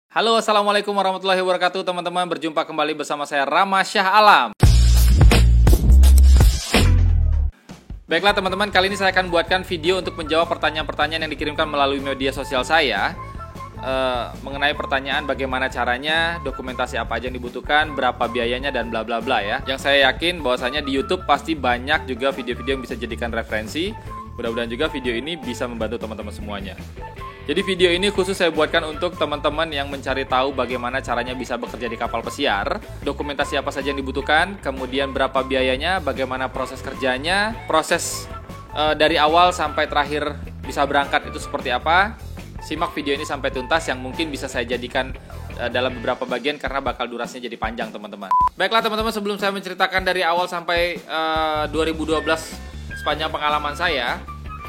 Halo, assalamualaikum warahmatullahi wabarakatuh teman-teman. Berjumpa kembali bersama saya Rama Syah Alam. Baiklah teman-teman, kali ini saya akan buatkan video untuk menjawab pertanyaan-pertanyaan yang dikirimkan melalui media sosial saya mengenai pertanyaan bagaimana caranya, dokumentasi apa aja yang dibutuhkan, berapa biayanya, dan bla bla bla ya. Yang saya yakin bahwasanya di YouTube pasti banyak juga video-video yang bisa jadikan referensi. Mudah-mudahan juga video ini bisa membantu teman-teman semuanya. Jadi video ini khusus saya buatkan untuk teman-teman yang mencari tahu bagaimana caranya bisa bekerja di kapal pesiar, dokumentasi apa saja yang dibutuhkan, kemudian berapa biayanya, bagaimana proses kerjanya, proses dari awal sampai terakhir bisa berangkat itu seperti apa. Simak video ini sampai tuntas yang mungkin bisa saya jadikan dalam beberapa bagian karena bakal durasinya jadi panjang teman-teman. Baiklah teman-teman, sebelum saya menceritakan dari awal sampai 2012 sepanjang pengalaman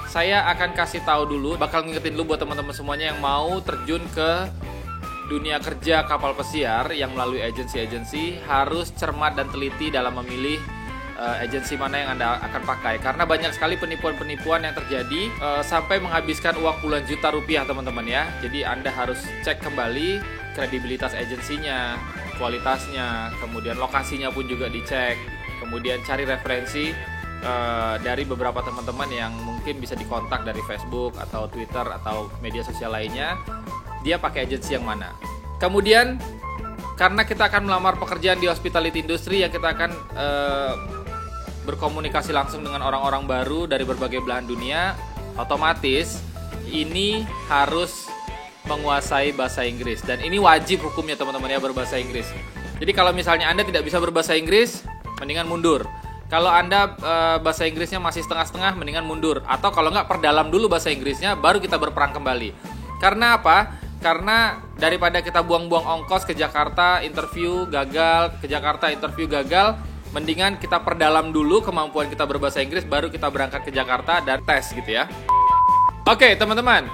saya akan kasih tahu dulu, bakal ngingetin dulu buat teman-teman semuanya yang mau terjun ke dunia kerja kapal pesiar yang melalui agensi-agensi, harus cermat dan teliti dalam memilih agensi mana yang Anda akan pakai. Karena banyak sekali penipuan-penipuan yang terjadi sampai menghabiskan uang puluhan juta rupiah teman-teman ya. Jadi Anda harus cek kembali kredibilitas agensinya, kualitasnya, kemudian lokasinya pun juga dicek, kemudian cari referensi dari beberapa teman-teman yang mungkin bisa dikontak dari Facebook atau Twitter atau media sosial lainnya, dia pakai agensi yang mana. Kemudian karena kita akan melamar pekerjaan di hospitality industry yang kita akan berkomunikasi langsung dengan orang-orang baru dari berbagai belahan dunia, otomatis ini harus menguasai bahasa Inggris, dan ini wajib hukumnya teman-teman ya, berbahasa Inggris. Jadi kalau misalnya Anda tidak bisa berbahasa Inggris, mendingan mundur. Kalau Anda bahasa Inggrisnya masih setengah-setengah, mendingan mundur. Atau kalau nggak, perdalam dulu bahasa Inggrisnya, baru kita berperang kembali. Karena apa? Karena daripada kita buang-buang ongkos ke Jakarta, interview gagal, ke Jakarta, interview gagal, mendingan kita perdalam dulu kemampuan kita berbahasa Inggris, baru kita berangkat ke Jakarta dan tes gitu ya. Oke teman-teman,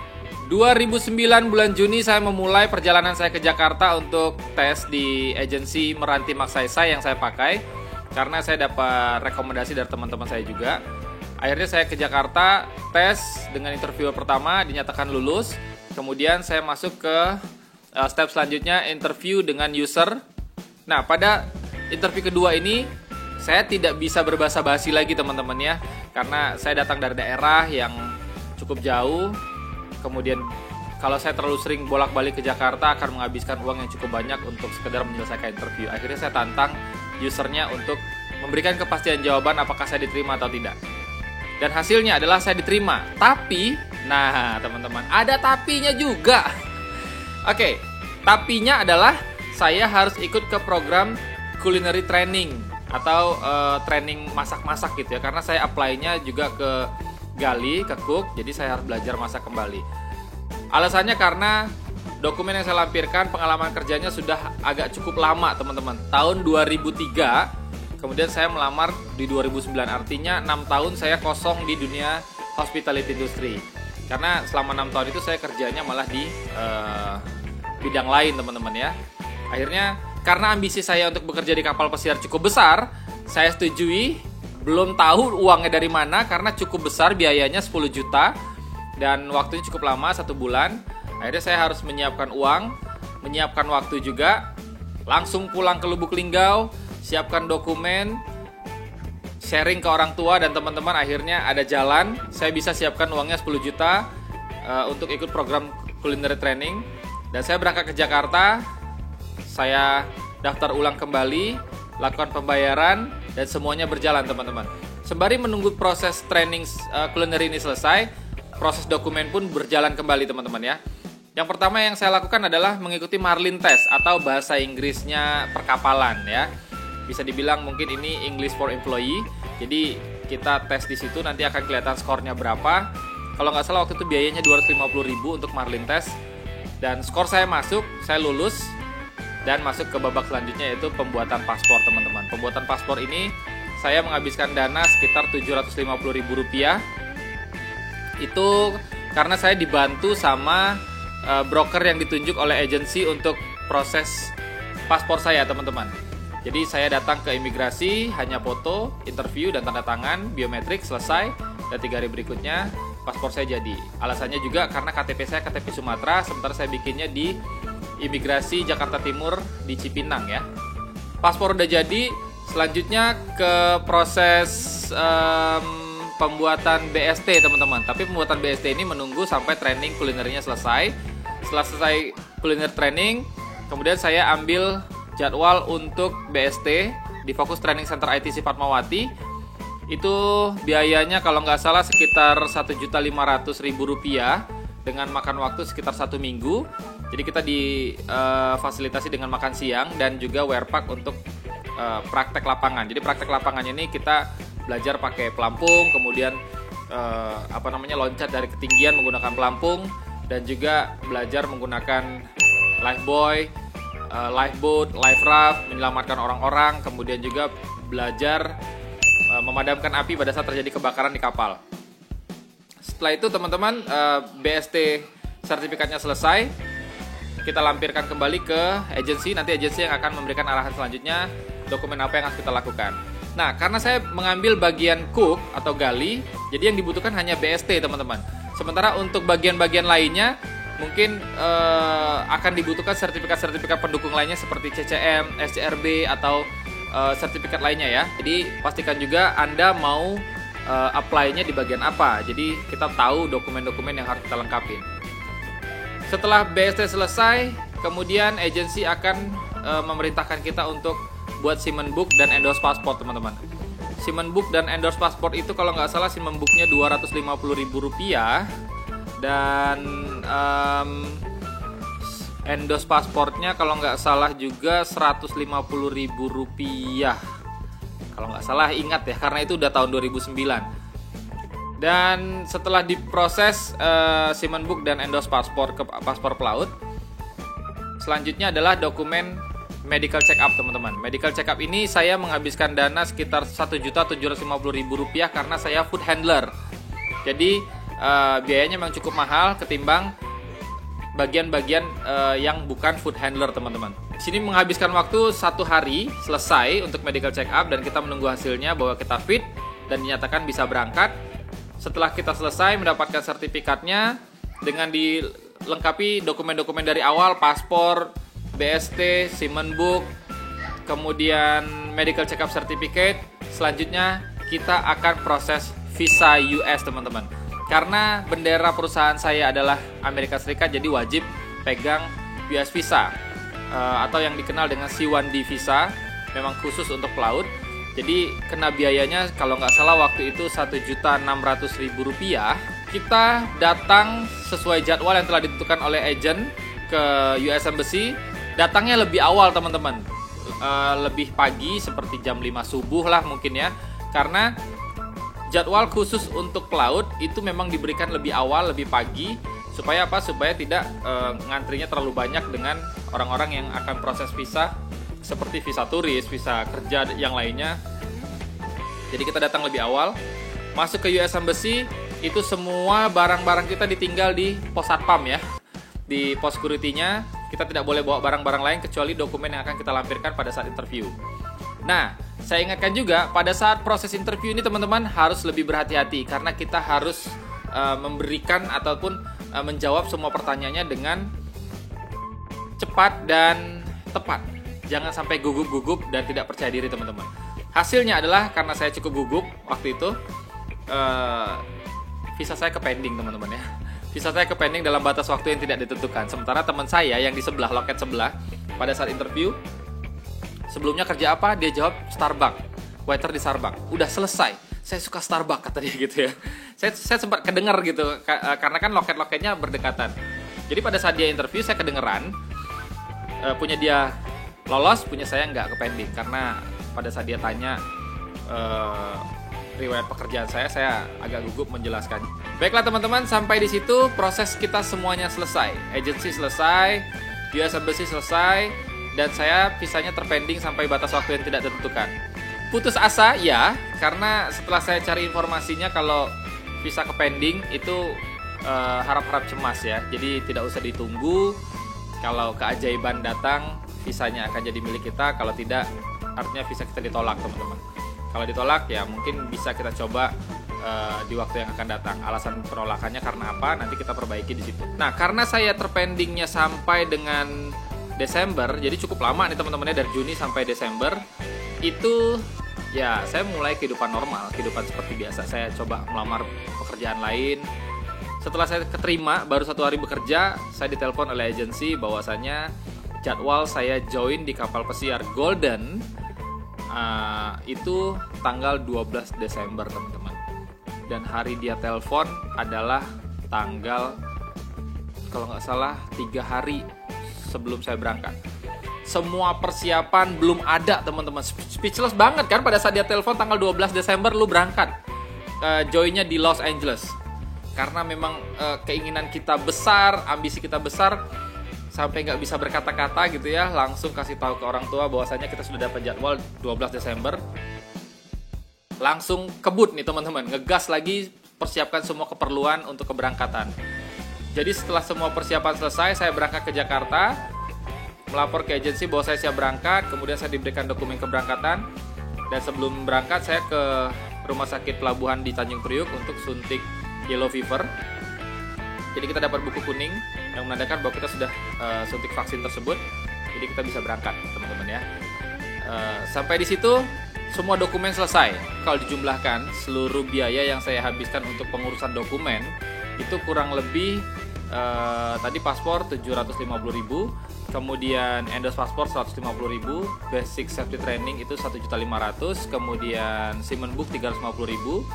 2009 bulan Juni saya memulai perjalanan saya ke Jakarta untuk tes di agensi Meranti Magsaysay yang saya pakai. Karena saya dapat rekomendasi dari teman-teman saya juga. Akhirnya saya ke Jakarta, tes dengan interview pertama, dinyatakan lulus. Kemudian saya masuk ke step selanjutnya, interview dengan user. Nah, pada interview kedua ini, saya tidak bisa berbahasa basi lagi teman-teman ya. Karena saya datang dari daerah yang cukup jauh. Kemudian kalau saya terlalu sering bolak-balik ke Jakarta akan menghabiskan uang yang cukup banyak untuk sekedar menyelesaikan interview. Akhirnya saya tantang usernya untuk memberikan kepastian jawaban apakah saya diterima atau tidak. Dan hasilnya adalah saya diterima. Tapi, nah teman-teman, ada tapinya juga. Oke, tapinya adalah saya harus ikut ke program culinary training atau training masak-masak gitu ya. Karena saya apply-nya juga ke Gali, ke Cook, jadi saya harus belajar masak kembali. Alasannya karena dokumen yang saya lampirkan, pengalaman kerjanya sudah agak cukup lama teman-teman. Tahun 2003, kemudian saya melamar di 2009. Artinya 6 tahun saya kosong di dunia hospitality industry. Karena selama 6 tahun itu saya kerjanya malah di bidang lain teman-teman ya. Akhirnya karena ambisi saya untuk bekerja di kapal pesiar cukup besar, saya setujui. Belum tahu uangnya dari mana karena cukup besar biayanya 10 juta. Dan waktunya cukup lama, 1 bulan. Akhirnya saya harus menyiapkan uang, menyiapkan waktu juga, langsung pulang ke Lubuk Linggau, siapkan dokumen, sharing ke orang tua dan teman-teman. Akhirnya ada jalan, saya bisa siapkan uangnya 10 juta untuk ikut program culinary training. Dan saya berangkat ke Jakarta, saya daftar ulang kembali, lakukan pembayaran, dan semuanya berjalan teman-teman. Sembari menunggu proses training culinary ini selesai, proses dokumen pun berjalan kembali teman-teman ya. Yang pertama yang saya lakukan adalah mengikuti Marlin Test atau bahasa Inggrisnya perkapalan ya. Bisa dibilang mungkin ini English for Employee. Jadi kita tes di situ, nanti akan kelihatan skornya berapa. Kalau nggak salah waktu itu biayanya 250.000 untuk Marlin Test. Dan skor saya masuk, saya lulus dan masuk ke babak selanjutnya, yaitu pembuatan paspor teman-teman. Pembuatan paspor ini saya menghabiskan dana sekitar 750.000 rupiah. Itu karena saya dibantu sama broker yang ditunjuk oleh agensi untuk proses paspor saya teman-teman. Jadi saya datang ke imigrasi, hanya foto, interview dan tanda tangan, biometrik selesai, dan 3 hari berikutnya paspor saya jadi. Alasannya juga karena KTP saya KTP Sumatera, sementara saya bikinnya di Imigrasi Jakarta Timur di Cipinang ya. Paspor udah jadi, selanjutnya ke proses pembuatan BST teman-teman. Tapi pembuatan BST ini menunggu sampai training kulinernya selesai. Setelah selesai kuliner training, kemudian saya ambil jadwal untuk BST di Fokus Training Center ITC Fatmawati. Itu biayanya kalau nggak salah sekitar Rp1.500.000 dengan makan waktu sekitar 1 minggu. Jadi kita difasilitasi dengan makan siang dan juga wearpack untuk praktek lapangan. Jadi praktek lapangannya ini kita belajar pakai pelampung, kemudian loncat dari ketinggian menggunakan pelampung, dan juga belajar menggunakan lifebuoy, lifeboat, life raft, menyelamatkan orang-orang, kemudian juga belajar memadamkan api pada saat terjadi kebakaran di kapal. Setelah itu teman-teman, BST sertifikatnya selesai, kita lampirkan kembali ke agensi. Nanti agensi yang akan memberikan arahan selanjutnya, dokumen apa yang harus kita lakukan. Nah, karena saya mengambil bagian cook atau gali, jadi yang dibutuhkan hanya BST teman-teman. Sementara untuk bagian-bagian lainnya mungkin akan dibutuhkan sertifikat-sertifikat pendukung lainnya seperti CCM, SCRB, atau sertifikat lainnya ya. Jadi pastikan juga Anda mau apply-nya di bagian apa. Jadi kita tahu dokumen-dokumen yang harus kita lengkapin. Setelah BST selesai, kemudian agensi akan memerintahkan kita untuk buat Simen Book dan endorse pasport teman-teman. Simen Book dan endorse pasport itu kalau nggak salah Simen Booknya Rp250.000 dan endorse pasportnya kalau nggak salah juga Rp150.000. Kalau nggak salah, ingat ya, karena itu udah tahun 2009. Dan setelah diproses Simen Book dan endorse paspor ke paspor pelaut, selanjutnya adalah dokumen medical check up teman-teman. Medical check up ini saya menghabiskan dana sekitar Rp1.750.000 karena saya food handler. Jadi biayanya memang cukup mahal ketimbang bagian-bagian yang bukan food handler teman-teman. Di sini menghabiskan waktu 1 hari selesai untuk medical check up, dan kita menunggu hasilnya bahwa kita fit dan dinyatakan bisa berangkat. Setelah kita selesai mendapatkan sertifikatnya dengan dilengkapi dokumen-dokumen dari awal, paspor, BST, Simen Book, kemudian medical check up certificate, selanjutnya kita akan proses visa US teman-teman. Karena bendera perusahaan saya adalah Amerika Serikat, jadi wajib pegang US visa atau yang dikenal dengan C1D visa, memang khusus untuk pelaut. Jadi kena biayanya kalau nggak salah waktu itu Rp1.600.000. Kita datang sesuai jadwal yang telah ditentukan oleh agent ke US Embassy. Datangnya lebih awal teman-teman, lebih pagi seperti jam 5 subuh lah mungkin ya. Karena jadwal khusus untuk pelaut itu memang diberikan lebih awal, lebih pagi. Supaya apa? Supaya tidak ngantrinya terlalu banyak dengan orang-orang yang akan proses visa, seperti visa turis, visa kerja yang lainnya. Jadi kita datang lebih awal, masuk ke US Embassy, itu semua barang-barang kita ditinggal di pos satpam ya. Di pos security-nya, kita tidak boleh bawa barang-barang lain kecuali dokumen yang akan kita lampirkan pada saat interview. Nah, saya ingatkan juga pada saat proses interview ini teman-teman harus lebih berhati-hati karena kita harus memberikan ataupun menjawab semua pertanyaannya dengan cepat dan tepat. Jangan sampai gugup-gugup dan tidak percaya diri teman-teman. Hasilnya adalah karena saya cukup gugup waktu itu, visa saya ke pending teman-teman ya. Visa saya ke pending dalam batas waktu yang tidak ditentukan. Sementara teman saya yang di sebelah, loket sebelah, pada saat interview, sebelumnya kerja apa? Dia jawab Starbucks, waiter di Starbucks. Udah selesai. Saya suka Starbucks kata dia gitu ya. Saya sempat kedengar gitu karena kan loket-loketnya berdekatan. Jadi pada saat dia interview saya kedengeran, punya dia lolos, punya saya nggak ke pending karena pada saat dia tanya riwayat pekerjaan saya agak gugup menjelaskan. Baiklah teman-teman, sampai di situ proses kita semuanya selesai. Agensi selesai, US Embassy selesai, dan saya visanya terpending sampai batas waktu yang tidak ditentukan. Putus asa ya, karena setelah saya cari informasinya kalau visa ke pending itu harap-harap cemas ya. Jadi tidak usah ditunggu. Kalau keajaiban datang, visanya akan jadi milik kita. Kalau tidak, artinya visa kita ditolak teman-teman. Kalau ditolak ya mungkin bisa kita coba di waktu yang akan datang. Alasan penolakannya karena apa? Nanti kita perbaiki di situ. Nah, karena saya terpendingnya sampai dengan Desember, jadi cukup lama nih teman-temannya, dari Juni sampai Desember itu ya saya mulai kehidupan normal, kehidupan seperti biasa. Saya coba melamar pekerjaan lain. Setelah saya keterima, baru 1 hari bekerja, saya ditelepon oleh agensi bahwasannya jadwal saya join di kapal pesiar Golden itu tanggal 12 Desember teman-teman. Dan hari dia telepon adalah tanggal, kalau nggak salah, 3 hari sebelum saya berangkat. Semua persiapan belum ada teman-teman, speechless banget kan pada saat dia telepon tanggal 12 Desember lu berangkat, joinnya di Los Angeles. Karena memang keinginan kita besar, ambisi kita besar, sampai nggak bisa berkata-kata gitu ya, langsung kasih tahu ke orang tua bahwasanya kita sudah dapat jadwal 12 Desember. Langsung kebut nih teman-teman, ngegas lagi, persiapkan semua keperluan untuk keberangkatan. Jadi setelah semua persiapan selesai, saya berangkat ke Jakarta, melapor ke agensi bahwa saya siap berangkat, kemudian saya diberikan dokumen keberangkatan, dan sebelum berangkat saya ke rumah sakit pelabuhan di Tanjung Priuk untuk suntik yellow fever. Jadi kita dapat buku kuning yang menandakan bahwa kita sudah suntik vaksin tersebut, jadi kita bisa berangkat teman-teman ya. Sampai di situ semua dokumen selesai. Kalau dijumlahkan seluruh biaya yang saya habiskan untuk pengurusan dokumen itu kurang lebih tadi paspor 750.000, kemudian endorse paspor 150.000, basic safety training itu 1.500.000, kemudian Siemens book 350.000,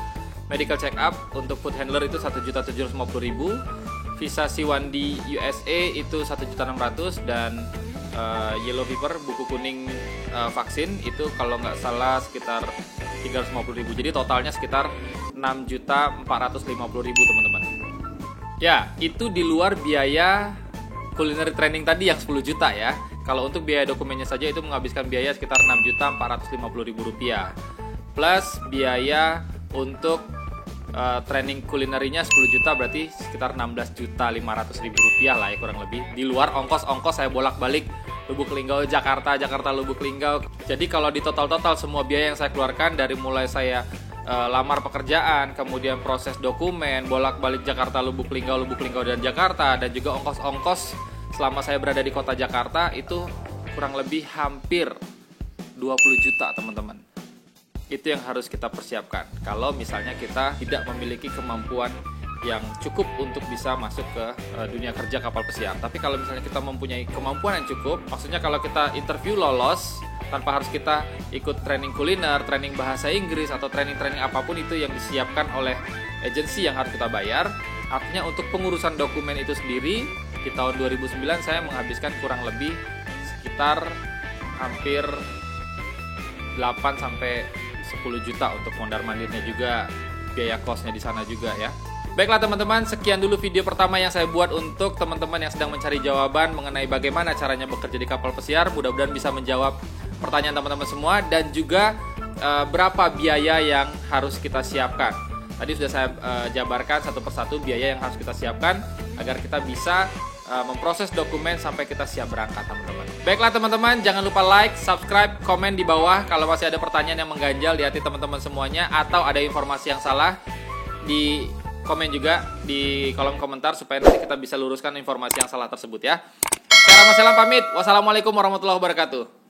medical check up untuk food handler itu 1.750.000, visa C1D USA itu 1.600.000, dan yellow fever buku kuning vaksin itu kalau nggak salah sekitar 350.000. Jadi totalnya sekitar 6.450.000 teman-teman. Ya, itu di luar biaya culinary training tadi yang 10 juta ya. Kalau untuk biaya dokumennya saja itu menghabiskan biaya sekitar 6.450.000 rupiah. Plus biaya untuk training kulinerinya 10 juta, berarti sekitar 16.500.000 rupiah lah ya kurang lebih. Di luar ongkos-ongkos saya bolak-balik Lubuk Linggau, Jakarta, Lubuk Linggau. Jadi kalau di total-total semua biaya yang saya keluarkan dari mulai saya lamar pekerjaan, kemudian proses dokumen, bolak-balik Jakarta, Lubuk Linggau dan Jakarta, dan juga ongkos-ongkos selama saya berada di kota Jakarta itu kurang lebih hampir 20 juta teman-teman. Itu yang harus kita persiapkan kalau misalnya kita tidak memiliki kemampuan yang cukup untuk bisa masuk ke dunia kerja kapal pesiar. Tapi kalau misalnya kita mempunyai kemampuan yang cukup, maksudnya kalau kita interview lolos tanpa harus kita ikut training kuliner, training bahasa Inggris, atau training-training apapun itu yang disiapkan oleh agensi yang harus kita bayar. Artinya untuk pengurusan dokumen itu sendiri di tahun 2009 saya menghabiskan kurang lebih sekitar hampir 8 sampai 10 juta untuk mondar mandirnya juga, biaya kosnya di sana juga ya. Baiklah teman-teman, sekian dulu video pertama yang saya buat untuk teman-teman yang sedang mencari jawaban mengenai bagaimana caranya bekerja di kapal pesiar. Mudah-mudahan bisa menjawab pertanyaan teman-teman semua, dan juga berapa biaya yang harus kita siapkan. Tadi sudah saya jabarkan satu persatu biaya yang harus kita siapkan agar kita bisa memproses dokumen sampai kita siap berangkat teman-teman. Baiklah teman-teman, jangan lupa like, subscribe, komen di bawah kalau masih ada pertanyaan yang mengganjal di hati teman-teman semuanya, atau ada informasi yang salah di komen juga di kolom komentar supaya nanti kita bisa luruskan informasi yang salah tersebut ya. Saya Rama Selam pamit. Wassalamualaikum warahmatullahi wabarakatuh.